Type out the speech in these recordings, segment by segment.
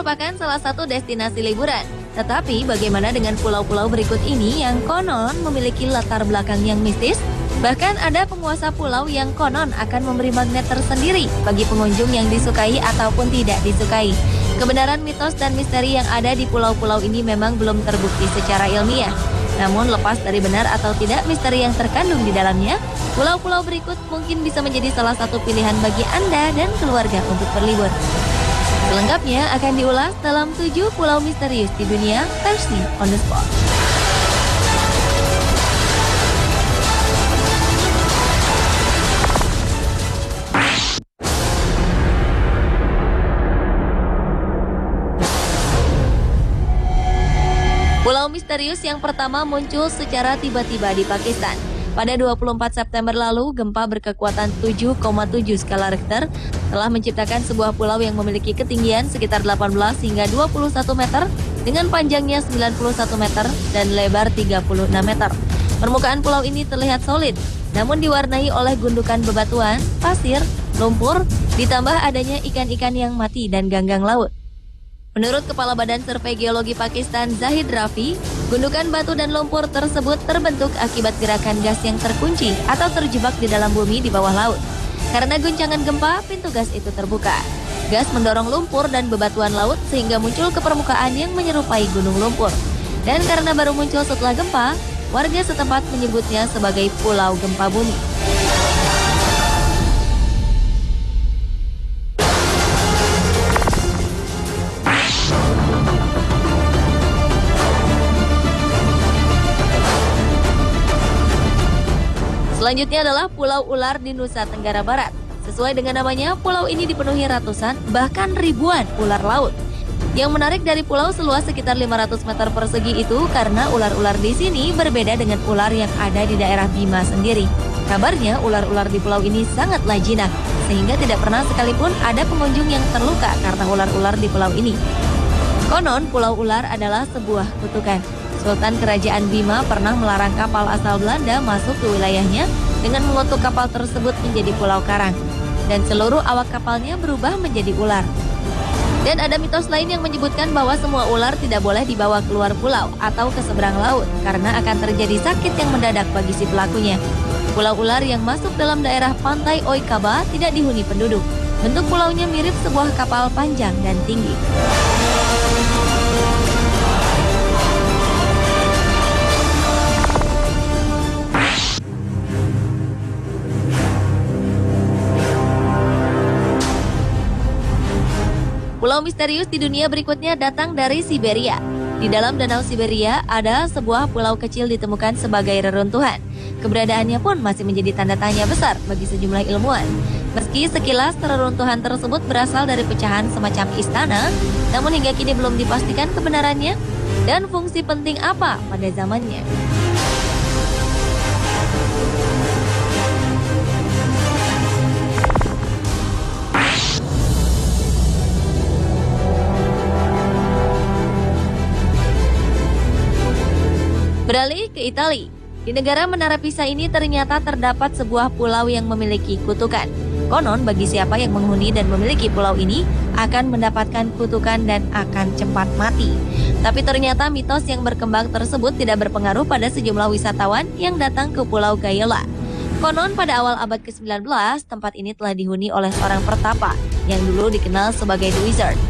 merupakan salah satu destinasi liburan. Tetapi bagaimana dengan pulau-pulau berikut ini yang konon memiliki latar belakang yang mistis? Bahkan ada penguasa pulau yang konon akan memberi magnet tersendiri bagi pengunjung yang disukai ataupun tidak disukai. Kebenaran mitos dan misteri yang ada di pulau-pulau ini memang belum terbukti secara ilmiah. Namun lepas dari benar atau tidak misteri yang terkandung di dalamnya, pulau-pulau berikut mungkin bisa menjadi salah satu pilihan bagi Anda dan keluarga untuk berlibur. Selengkapnya akan diulas dalam 7 pulau misterius di dunia versi On The Spot. Pulau misterius yang pertama muncul secara tiba-tiba di Pakistan. Pada 24 September lalu, gempa berkekuatan 7,7 skala Richter telah menciptakan sebuah pulau yang memiliki ketinggian sekitar 18 hingga 21 meter dengan panjangnya 91 meter dan lebar 36 meter. Permukaan pulau ini terlihat solid, namun diwarnai oleh gundukan bebatuan, pasir, lumpur, ditambah adanya ikan-ikan yang mati dan ganggang laut. Menurut Kepala Badan Survei Geologi Pakistan Zahid Rafi, gundukan batu dan lumpur tersebut terbentuk akibat gerakan gas yang terkunci atau terjebak di dalam bumi di bawah laut. Karena guncangan gempa, pintu gas itu terbuka. Gas mendorong lumpur dan bebatuan laut sehingga muncul ke permukaan yang menyerupai gunung lumpur. Dan karena baru muncul setelah gempa, warga setempat menyebutnya sebagai Pulau Gempa Bumi. Selanjutnya adalah Pulau Ular di Nusa Tenggara Barat. Sesuai dengan namanya, pulau ini dipenuhi ratusan, bahkan ribuan ular laut. Yang menarik dari pulau seluas sekitar 500 meter persegi itu karena ular-ular di sini berbeda dengan ular yang ada di daerah Bima sendiri. Kabarnya ular-ular di pulau ini sangatlah jinak, sehingga tidak pernah sekalipun ada pengunjung yang terluka karena ular-ular di pulau ini. Konon, Pulau Ular adalah sebuah kutukan. Sultan Kerajaan Bima pernah melarang kapal asal Belanda masuk ke wilayahnya dengan mengutuk kapal tersebut menjadi pulau karang. Dan seluruh awak kapalnya berubah menjadi ular. Dan ada mitos lain yang menyebutkan bahwa semua ular tidak boleh dibawa keluar pulau atau ke seberang laut karena akan terjadi sakit yang mendadak bagi si pelakunya. Pulau ular yang masuk dalam daerah pantai Oikaba tidak dihuni penduduk. Bentuk pulaunya mirip sebuah kapal panjang dan tinggi. Pulau misterius di dunia berikutnya datang dari Siberia. Di dalam Danau Siberia ada sebuah pulau kecil ditemukan sebagai reruntuhan. Keberadaannya pun masih menjadi tanda tanya besar bagi sejumlah ilmuwan. Meski sekilas reruntuhan tersebut berasal dari pecahan semacam istana, namun hingga kini belum dipastikan kebenarannya dan fungsi penting apa pada zamannya. Beralih ke Italia. Di negara Menara Pisa ini ternyata terdapat sebuah pulau yang memiliki kutukan. Konon bagi siapa yang menghuni dan memiliki pulau ini akan mendapatkan kutukan dan akan cepat mati. Tapi ternyata mitos yang berkembang tersebut tidak berpengaruh pada sejumlah wisatawan yang datang ke Pulau Gayola. Konon pada awal abad ke-19, tempat ini telah dihuni oleh seorang pertapa yang dulu dikenal sebagai The Wizard.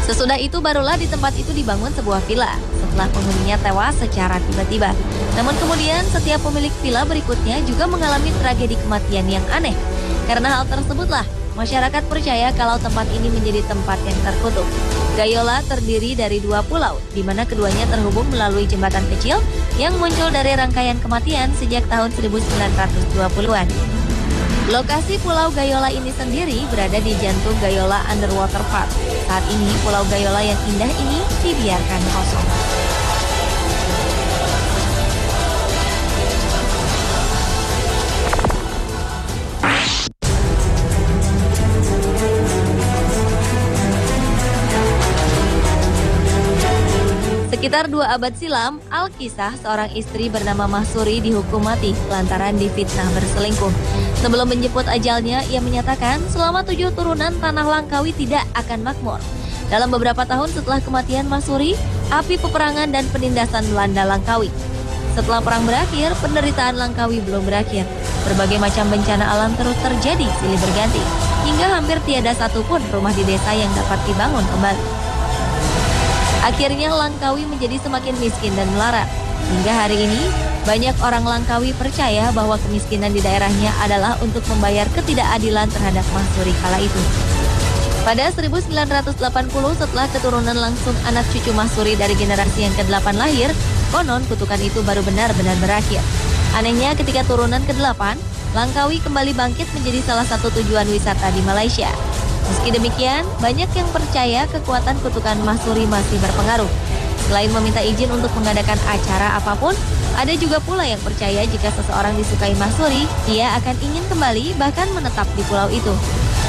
Sesudah itu barulah di tempat itu dibangun sebuah villa setelah penghuninya tewas secara tiba-tiba. Namun kemudian setiap pemilik villa berikutnya juga mengalami tragedi kematian yang aneh. Karena hal tersebutlah masyarakat percaya kalau tempat ini menjadi tempat yang terkutuk. Gayola terdiri dari 2 pulau, di mana keduanya terhubung melalui jembatan kecil yang muncul dari rangkaian kematian sejak tahun 1920-an. Lokasi Pulau Gayola ini sendiri berada di jantung Gayola Underwater Park. Saat ini Pulau Gayola yang indah ini dibiarkan kosong. Sekitar 2 abad silam, Al-Kisah seorang istri bernama Mahsuri dihukum mati lantaran difitnah berselingkuh. Sebelum menjemput ajalnya, ia menyatakan selama 7 turunan tanah Langkawi tidak akan makmur. Dalam beberapa tahun setelah kematian Mahsuri, api peperangan dan penindasan melanda Langkawi. Setelah perang berakhir, penderitaan Langkawi belum berakhir. Berbagai macam bencana alam terus terjadi silih berganti, hingga hampir tiada satupun rumah di desa yang dapat dibangun kembali. Akhirnya Langkawi menjadi semakin miskin dan melarat. Hingga hari ini, banyak orang Langkawi percaya bahwa kemiskinan di daerahnya adalah untuk membayar ketidakadilan terhadap Mahsuri kala itu. Pada 1980 setelah keturunan langsung anak cucu Mahsuri dari generasi yang ke-8 lahir, konon kutukan itu baru benar-benar berakhir. Anehnya ketika turunan ke-8, Langkawi kembali bangkit menjadi salah satu tujuan wisata di Malaysia. Meski demikian, banyak yang percaya kekuatan kutukan Mahsuri masih berpengaruh. Selain meminta izin untuk mengadakan acara apapun, ada juga pula yang percaya jika seseorang disukai Mahsuri, ia akan ingin kembali bahkan menetap di pulau itu.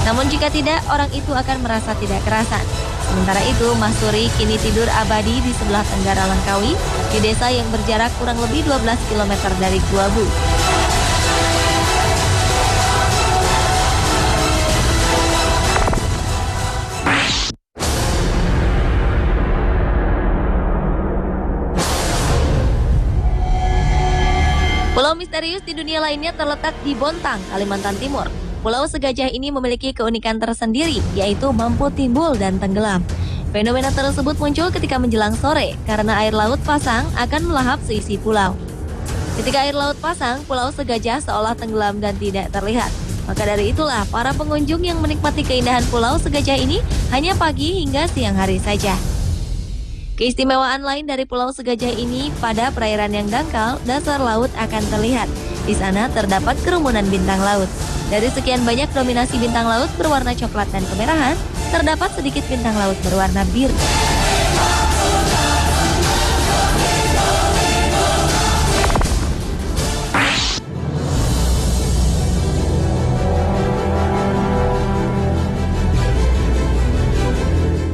Namun jika tidak, orang itu akan merasa tidak kerasan. Sementara itu, Mahsuri kini tidur abadi di sebelah tenggara Langkawi, di desa yang berjarak kurang lebih 12 km dari Gua Bu. Pulau misterius di dunia lainnya terletak di Bontang, Kalimantan Timur. Pulau segajah ini memiliki keunikan tersendiri, yaitu mampu timbul dan tenggelam. Fenomena tersebut muncul ketika menjelang sore, karena air laut pasang akan melahap seisi pulau. Ketika air laut pasang, pulau segajah seolah tenggelam dan tidak terlihat. Maka dari itulah, para pengunjung yang menikmati keindahan pulau segajah ini hanya pagi hingga siang hari saja. Keistimewaan lain dari Pulau Segajah ini, pada perairan yang dangkal, dasar laut akan terlihat. Di sana terdapat kerumunan bintang laut. Dari sekian banyak dominasi bintang laut berwarna coklat dan kemerahan, terdapat sedikit bintang laut berwarna biru.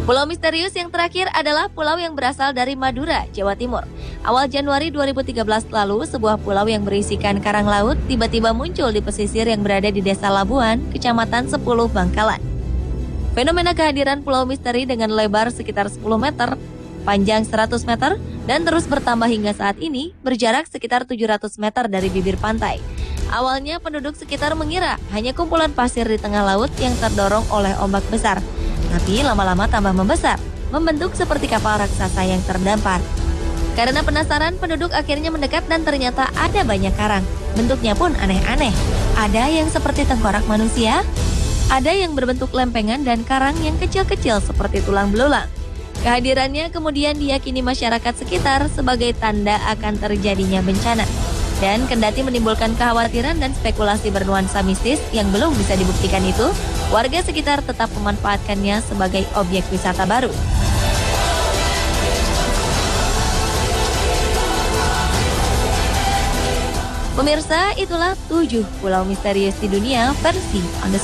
Pulau misterius yang terakhir adalah pulau yang berasal dari Madura, Jawa Timur. Awal Januari 2013 lalu, sebuah pulau yang berisikan karang laut tiba-tiba muncul di pesisir yang berada di Desa Labuan, Kecamatan 10 Bangkalan. Fenomena kehadiran pulau misteri dengan lebar sekitar 10 meter, panjang 100 meter, dan terus bertambah hingga saat ini, berjarak sekitar 700 meter dari bibir pantai. Awalnya penduduk sekitar mengira hanya kumpulan pasir di tengah laut yang terdorong oleh ombak besar. Tapi lama-lama tambah membesar, membentuk seperti kapal raksasa yang terdampar. Karena penasaran, penduduk akhirnya mendekat dan ternyata ada banyak karang. Bentuknya pun aneh-aneh. Ada yang seperti tengkorak manusia, ada yang berbentuk lempengan dan karang yang kecil-kecil seperti tulang belulang. Kehadirannya kemudian diyakini masyarakat sekitar sebagai tanda akan terjadinya bencana. Dan kendati menimbulkan kekhawatiran dan spekulasi bernuansa mistis yang belum bisa dibuktikan itu, warga sekitar tetap memanfaatkannya sebagai objek wisata baru. Pemirsa, itulah 7 pulau misterius di dunia versi